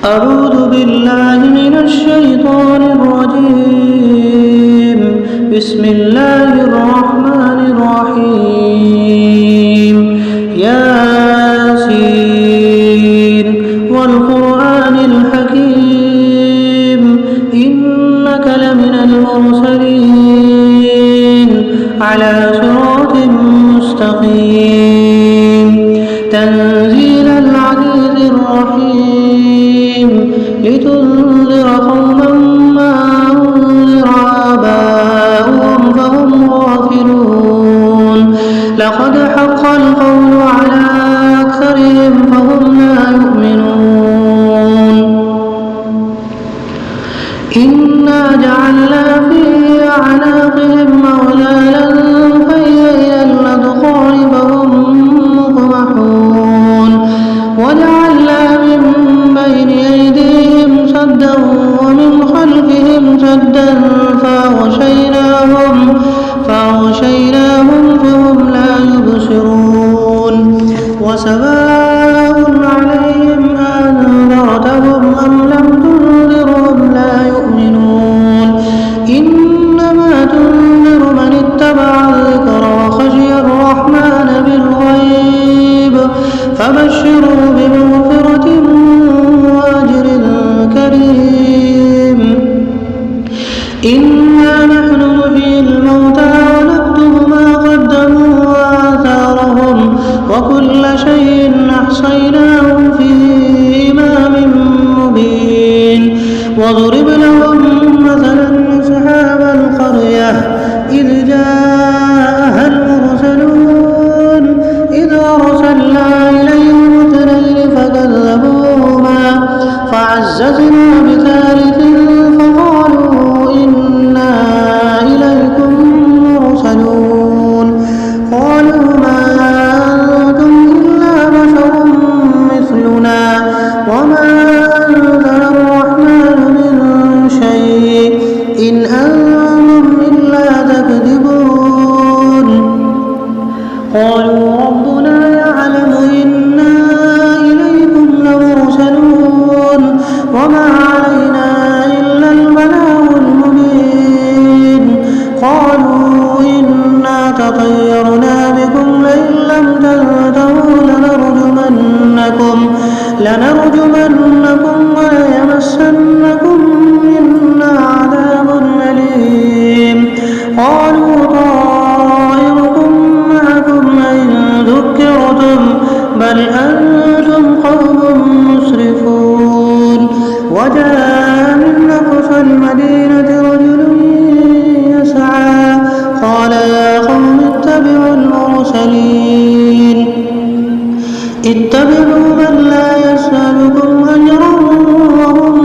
أعوذ بالله من الشيطان الرجيم. بسم الله الرحمن الرحيم. ياسين والقرآن الحكيم إنك لمن المرسلين على صراط مستقيم تنزيل العزيز الرحيم لتنذر قوما ما أنذر آباؤهم فهم غافلون لقد حق القول على أكثرهم فهم لا يؤمنون إنا جعلنا في أعناقهم أغلالا فهي إلى الأذقان فهم مقمحون وجعلنا من بين أيديهم سدا ومن خلفهم سدا فأغشيناهم فهم لا يبصرون وسواء عليهم أنذرتهم أم لم تنذرهم لا يؤمنون إنما تنذر من اتبع الذكر وخشي الرحمن بالغيب فبشروا بمغفرة وأجر كريم. إنا نحن نحيي الموتى ونكتب ما قدموا وآثارهم وكل شيء أحصيناه في إمام مبين واضرب لهم مثلا أصحاب القرية إذ جاءها المرسلون إذ أرسلنا إليهم اثنين فكذبوهما فعززنا بثالث فقالوا إنا إليكم مرسلون قالوا ما أنتم إلا بشر مثلنا وما أنزل الرحمن من شيء إن أنتم إلا تكذبون قالوا ربنا يعلم إنا إليكم لمرسلون وما علينا إلا البلاغ المبين قالوا إنا تطيرنا بكم لئن لم تنتهوا لنرجمنكم وليمسنكم منا عذاب أليم قالوا طائركم معكم إن ذكرتم بل أنتم قوم مسرفون وجاء من أقصى المدينة رجل يسعى قال يا قوم اتبعوا المرسلين اتبعوا من لا يسألكم أجرا وهم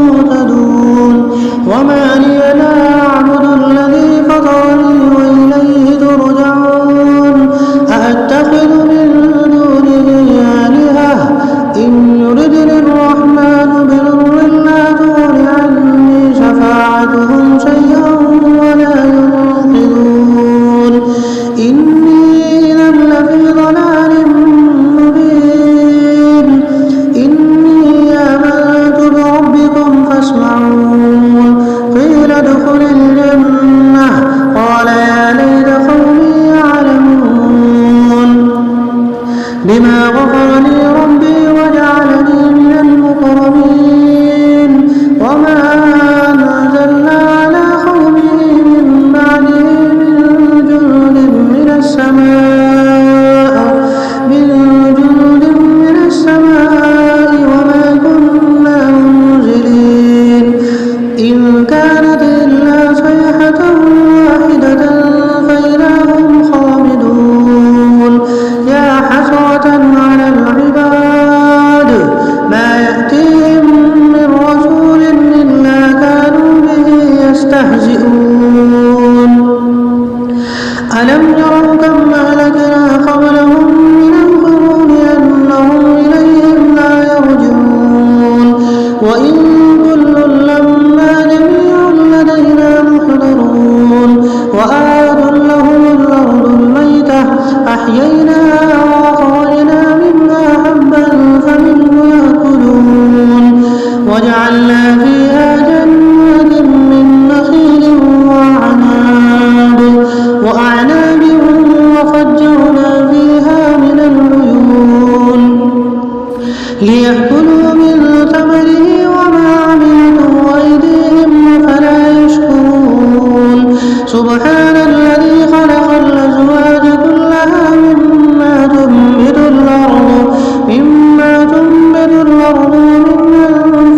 مهتدون وما لي لا أعبد الذي فطرني وإليه ترجعون أأتخذ من دونه آلهة إن يردني الرحمن بضر لا تغن عني شفاعتهم شيئا ولا ينقذون إني إذا لفي ضلال مبين إني آمنت بربكم فاسمعون قيل ادخل الجنة قال يا ليت قومي يعلمون بما غفر لي ربي وجعلني من المكرمين وما أنزلنا على قومه من بعده من جند من السماء وما كنا منزلين إن كانت إلا صيحة واحدة فإذا هم خامدون يا حسرة على العباد ما يأتيهم من رسول إلا كانوا به يستهزئون ألم يروا كم أهلكنا قبلهم من القرون أنهم إليهم لا يرجعون وإن كل لما جميع لدينا محضرون وآية لهم الأرض الميتة أحييناها وأخرجنا منها حبا فمنه يأكلون وجعلنا فيها جنات من نخيل وأعناب وفجرنا فيها من العيون ليأكلوا من ثمره وما عملته أيديهم أفلا يشكرون سبحان الذي خلق الأزواج كلها مما تنبت الأرض من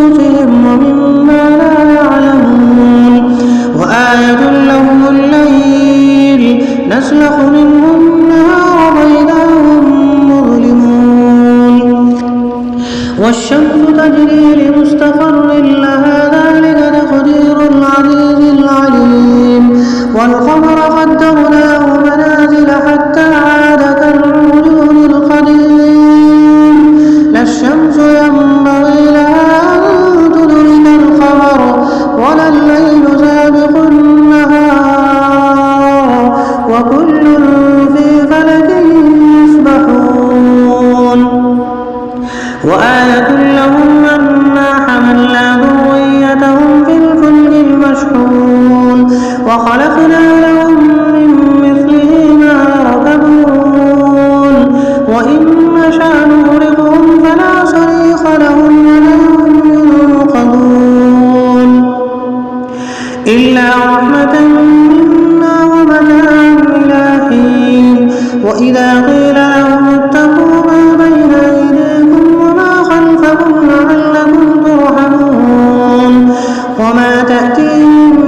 أنفسهم ومما لا يعلمون وآية لهم الليل نسلخ منه النهار فإذا هم مظلمون والشمس تجري لمستقر لها ذلك تقدير العزيز العليم والقمر قدرناه منازل حتى عاد كالعرجون القديم لا الشمس ينبغي لها أن تدرك القمر ولا الليل سابق النهار وكل في فلك يسبحون وآية لهم أنا حملنا ذريتهم في الفلك المشحون وخلقنا لهم من مثله ما يركبون وإن نشأ نغرقهم فلا صريخ لهم ولا هم ينقذون إلا رحمة منا ومتاعا إلى حين وإذا قيل لهم اتقوا ما بين أيديكم وما خلفكم لعلكم ترحمون وما تأتيهم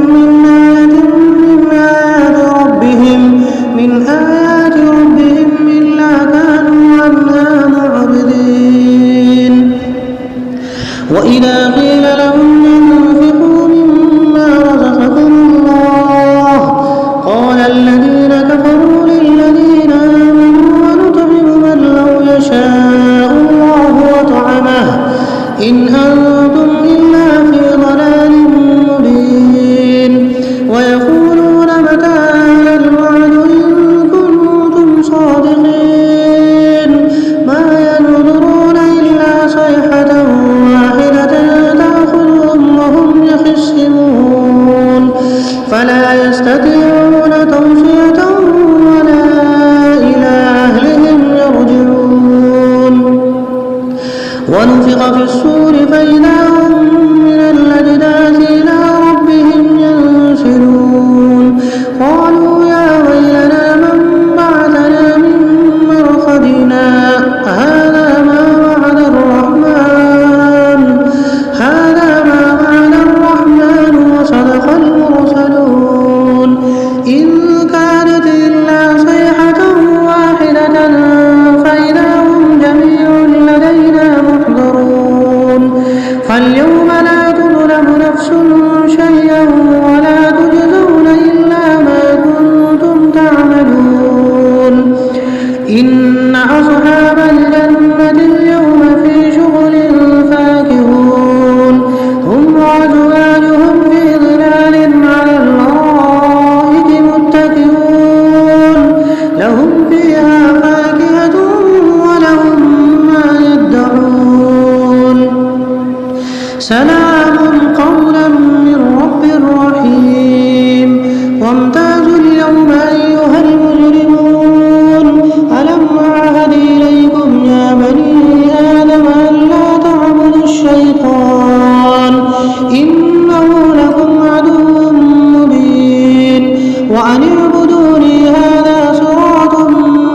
من آيات ربهم إلا كانوا عنها معرضين وإذا قيل لهم انفقوا مما رزقكم الله قال الذين كفروا للذين آمنوا ونطعم من لو يشاء الله وطعمه إن أنتم إلا في ضلال مبين ويقولون متى هذا الوعد إن كنتم صادقين ما ينظرون إلا صيحة واحدة تأخذهم وهم يخصمون فلا يستطيعون توصية ولا إلى أهلهم يرجعون ونفخ في الصور فإذا هم من الأجداث إلى ربهم ينسلون قالوا يا ويلنا من بعثنا من مرقدنا هذا ما وعد الرحمن وصدق المرسلون إن كانت إلا صيحة واحدة فإذا هم جميع لدينا محضرون فاليوم لا تظلم نفس شيئا ولا تجزون إلا ما كنتم تعملون إن أصحاب الجنة اليوم في شغل فاكهون هم وأزواجهم في ظلال على الأرائك متكئون لهم فيها فاكهة ولهم ما يدعون سلام قولا من رب رحيم وامتازوا اليوم أيها المجرمون ألم أعهد إليكم يا بني آدم ألا تعبدوا الشيطان إنه لكم عدو مبين وأن اعبدوني هذا صراط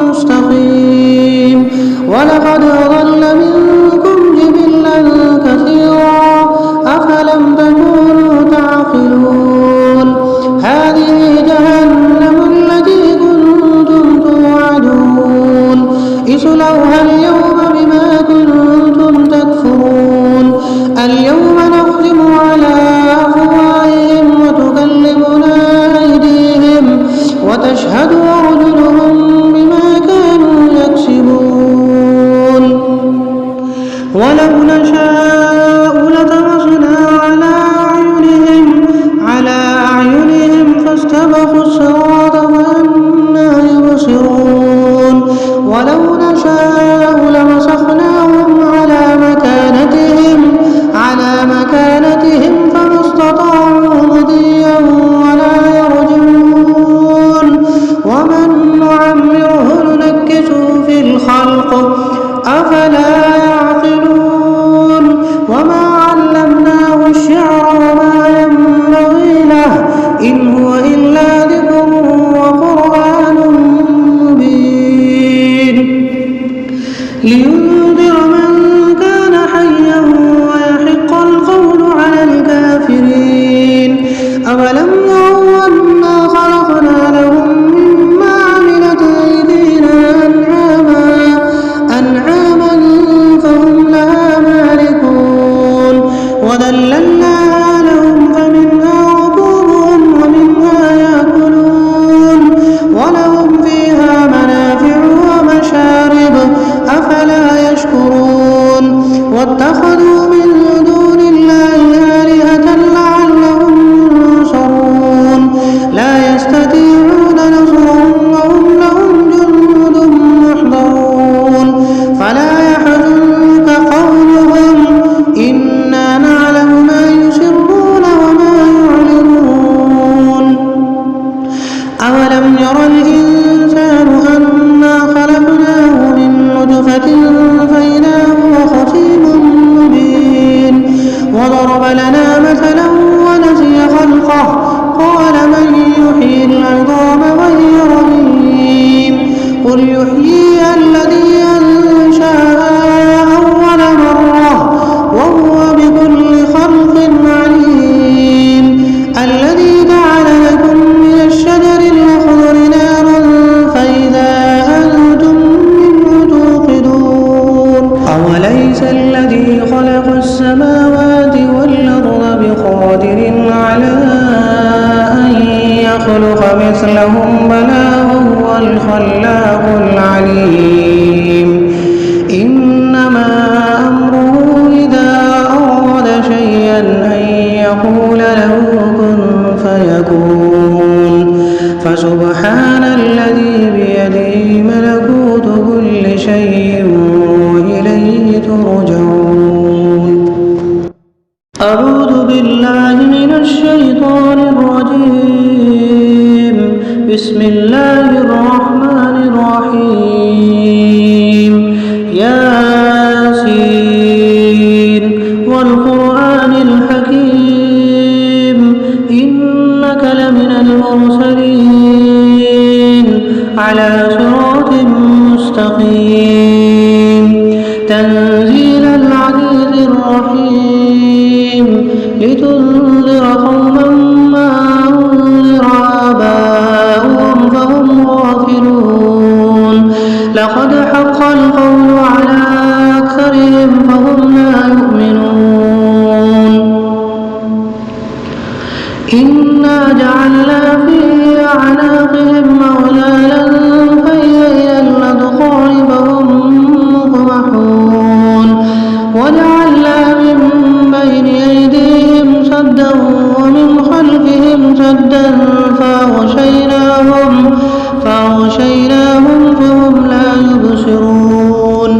مستقيم ولقد أضل منكم جبلا كثيرا أفلم تكونوا تعقلون هذه جهنم التي كنتم توعدون اصلوها اليوم بما كنتم تكفرون اليوم نختم على وذللناها لهم فمنها ركوبهم ومنها يأكلون ولهم فيها منافع ومشارب أفلا يشكرون واتخذوا من دون الله آلهة لعلهم ينصرون لا يستطيعون نصرهم وهم لهم جند محضرون فلا يحزنك قولهم إنا نعلم ما يسرون وما يعلنون أولم ير الإنسان أنا خلقناه من نطفة فإذا هو خصيم مبين وضرب لنا مثلا ونسي خلقه قال من يحيي العظام وهي رميم قل يحييها الذي أنشأها أول مرة وهو بكل خلق عليم الذي جعل لكم من الشجر الأخضر نارا فإذا أنتم منه توقدون أوليس الذي خلق السماوات والأرض بقادر على أن يخلق مثلهم بلى وهو الخلاق العليم إنما أمره إذا أراد شيئا أن يقول له كن فيكون فسبحان الذي بيده ملكوت كل شيء وإليه ترجعون أعوذ بالله من الشيطان الرجيم بسم الله الرحمن الرحيم ياسين والقرآن الحكيم إنك لمن المرسلين على صراط مستقيم تنزيل العزيز الرحيم لتنذر قوما ما أنذر آباؤهم فهم غافلون لقد حق القول على أكثرهم فهم لا يؤمنون إنا جعلنا في أعناقهم أغلالا فهي إلى الأذقان فهم مقمحون وجعلنا من بين أيديهم سدا ومن خلفهم سدا فأغشيناهم فهم لا يبصرون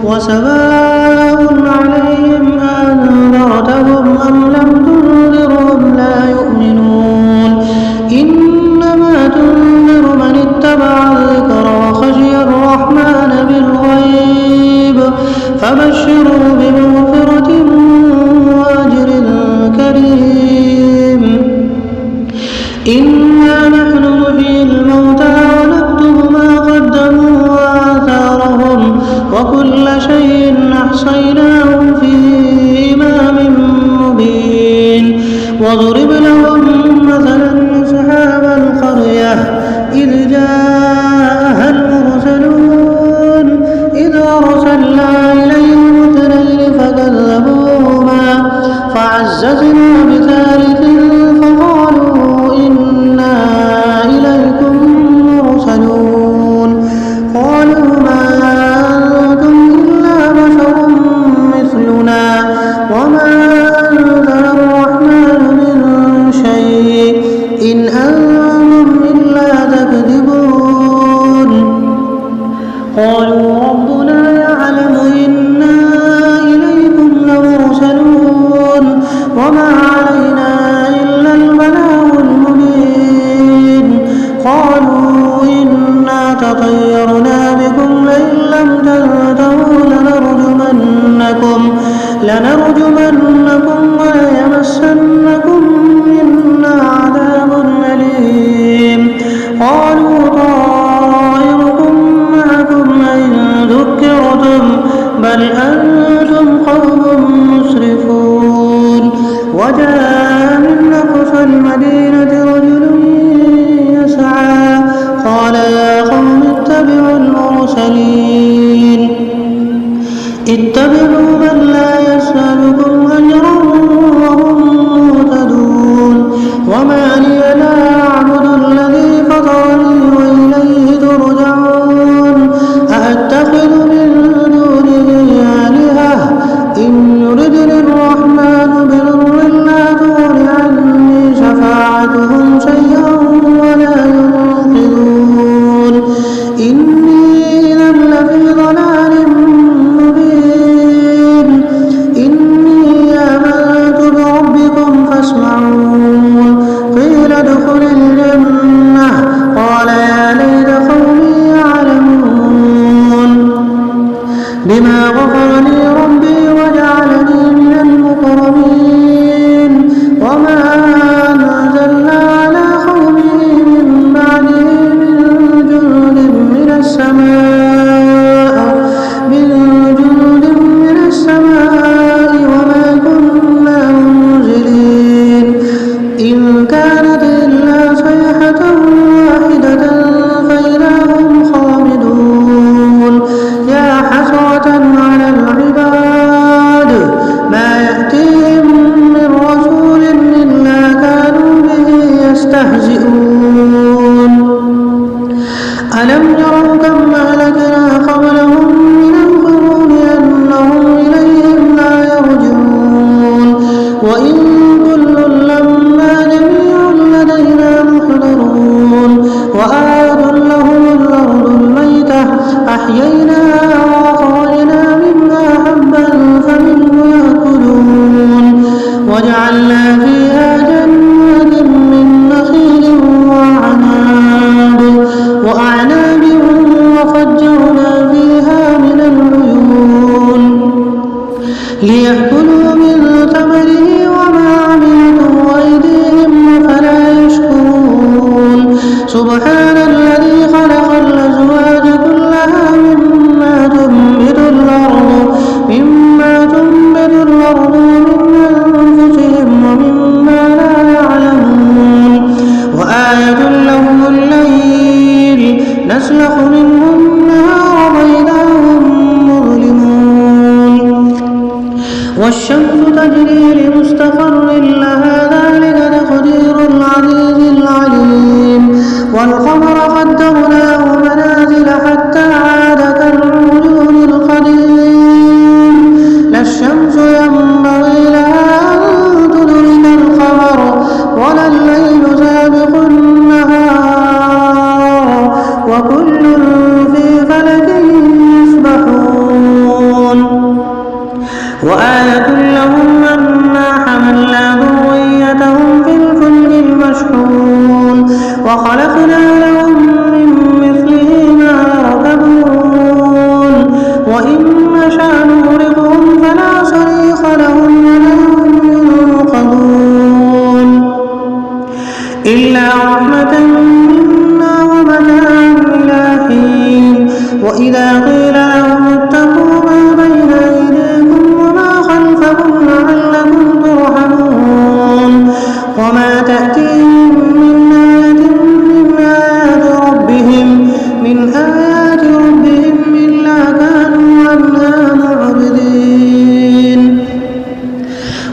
وسواء عليهم أنذرتهم أم لم تنذرهم لا يؤمنون إنما تنذر من اتبع الذكر وخشي الرحمن بالغيب فبشروا بمغفرة وأجر كريم إنا نحن نحيي الموتى ونكتب ما قدموا وآثارهم وكل شيء أحصيناه في إمام مبين واضرب لهم مثلا أصحاب القرية إذ جاءها المرسلون إذ أرسلنا إليهم اثنين فكذبوهما فعززنا بثالث فقالوا إنا إليكم مرسلون قالوا ما أنتم إلا بشر مثلنا وما أنزل الرحمن من شيء إن أنتم إلا تكذبون قالوا ربنا يعلم إنا إليكم لمرسلون وما علينا إلا البلاغ المبين قالوا إنا تطيرنا بكم لئن لم تنتهوا لنرجمنكم وليمسنكم منا عذاب أليم قالوا طائركم معكم إن ذكرتم بل أنتم قوم مسرفون وجاء من أقصى المدينة رجل يسعى قال يا قوم اتبعوا المرسلين اتبعوا من لا يسألكم أجرا وإن كل لما جميع لدينا محضرون وآية لهم الأرض الميتة أحييناها وأخرجنا منها حبا فمنه يأكلون وجعلنا فيها جنات من نخيل وأعناب وفجرنا فيها من العيون ليأكلوا من ثمره وما عملته أيديهم أفلا يشكرون سبحان الذي خلق الأزواج كلها مما تنبت الأرض من أنفسهم ومما لا يعلمون وآية لهم الليل نسلخ منه النهار فإذا هم مظلمون والشمس تجري لمستقر لها ذلك تقدير العزيز العليم والقمر قدرناه منازل حتى عاد كالعرجون القديم لا الشمس ينبغي لها أن تدرك القمر ولا الليل سابق النهار وكل في فلك يسبحون وآية لهم أنا حملنا ذريتهم في الفلك المشحون وخلقنا لهم من مثله ما يركبون وإن نشأ نغرقهم فلا صريخ لهم ولا هم ينقذون إلا رحمة منا ومتاعا إلى حين وإذا قيل لهم اتقوا ما بين أيديكم وما خلفكم لعلكم ترحمون وما تأتيهم من آية من آيات ربهم إلا كانوا عنها معرضين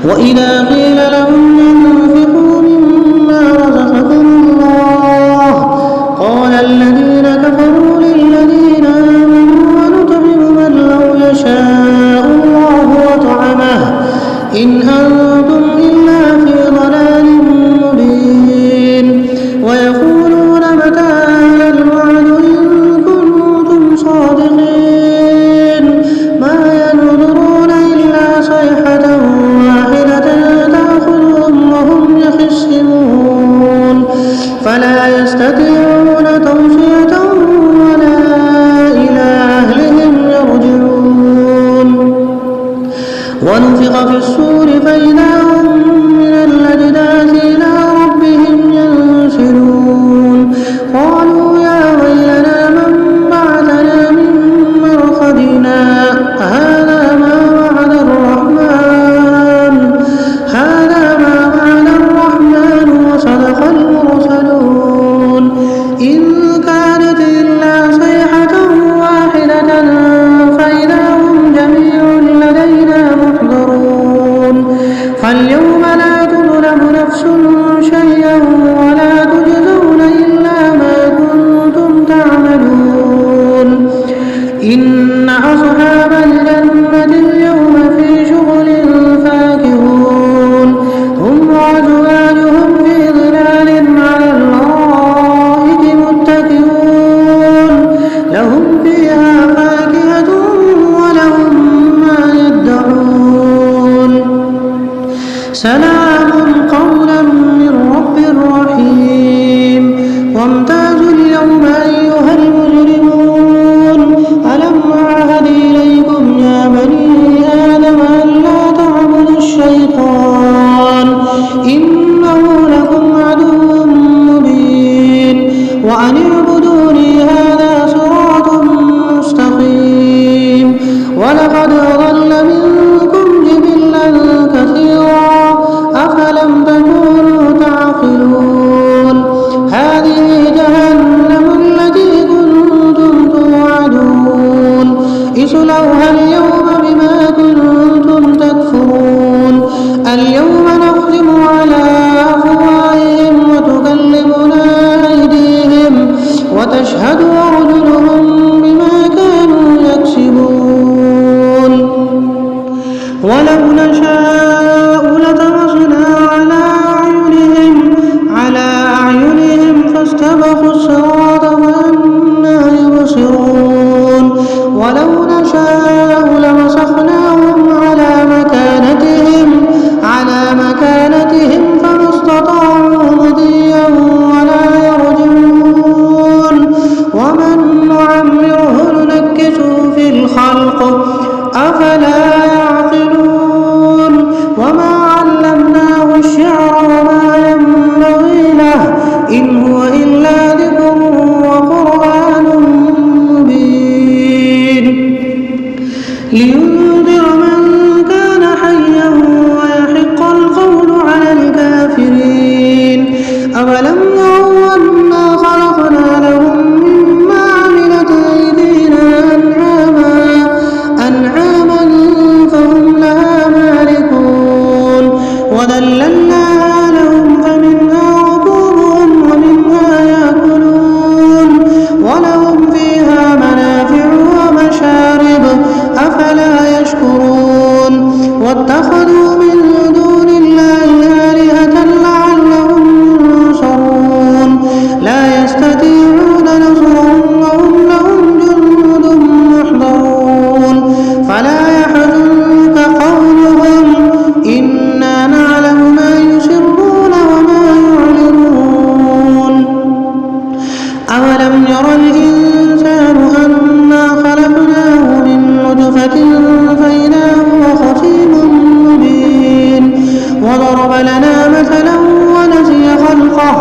وإذا قيل لهم انفقوا مما رزقكم الله قال الذين كفروا للذين آمنوا ونطعم من لو يشاء الله وطعمه إن أنتم إلا في ضلال مبين ويقولون متى هذا الوعد إن كنتم صادقين ما ينظرون إلا صيحة واحدة تأخذهم وهم يخصمون فلا يستطيعون توصية ولا إلى أهلهم يرجعون ونفخ في الصور فإذا هم من الأجداث إلى ربهم ينسلون قالوا يا ويلنا من بعثنا من مرقدنا هذا ما وعد الرحمن وصدق المرسلون إن كانت إلا صيحة واحدة فإذا هم جميع لدينا محضرون فاليوم لا تظلم نفس شيئا ولا تجزون إلا ما كنتم تعملون إن أصحاب الجنة اليوم في شغل فاكهون هم وأزواجهم في ظلال على الأرائك متكئون لهم فيها فاكهة ولهم ما يدعون سلام قولا من رب رحيم وامتازوا اليوم أيها المجرمون ألم أعهد إليكم يا بني آدم ألا تعبدوا الشيطان إنه لكم عدو مبين وأن اعبدوني هذا صراط مستقيم ولقد أضل منكم جبلا كثيرا أفلم تكونوا تعقلون هذه جهنم التي كنتم توعدون اصلوها اليوم بما كنتم تكفرون اليوم نختم على وذللناها لهم فمنها ركوبهم ومنها يأكلون ولهم فيها منافع ومشارب أفلا يشكرون واتخذوا من دون الله آلهة لعلهم ينصرون لا يستطيعون نصرهم وهم لهم جند محضرون فلا يحزنك قولهم إنا نعلم ما يسرون وما يعلنون أولم ير الإنسان أنا خلقناه من نطفة فإذا هو خصيم مبين وضرب لنا مثلا ونسي خلقه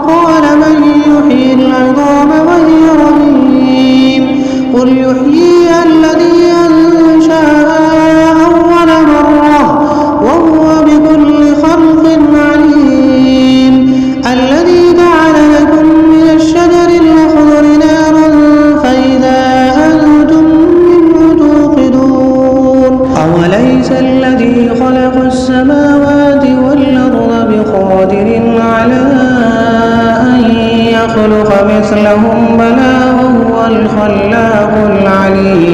قال من يحيي العظام وهي رميم قل يحييها الذي أنشأها أول مرة وهو بكل خلق عليم الذي جعل لكم من الشجر الأخضر نارا فإذا أنتم منه توقدون أوليس الذي خلق السماوات والأرض بقادر على أن يخلق مثلهم بلى وهو الخلاق العليم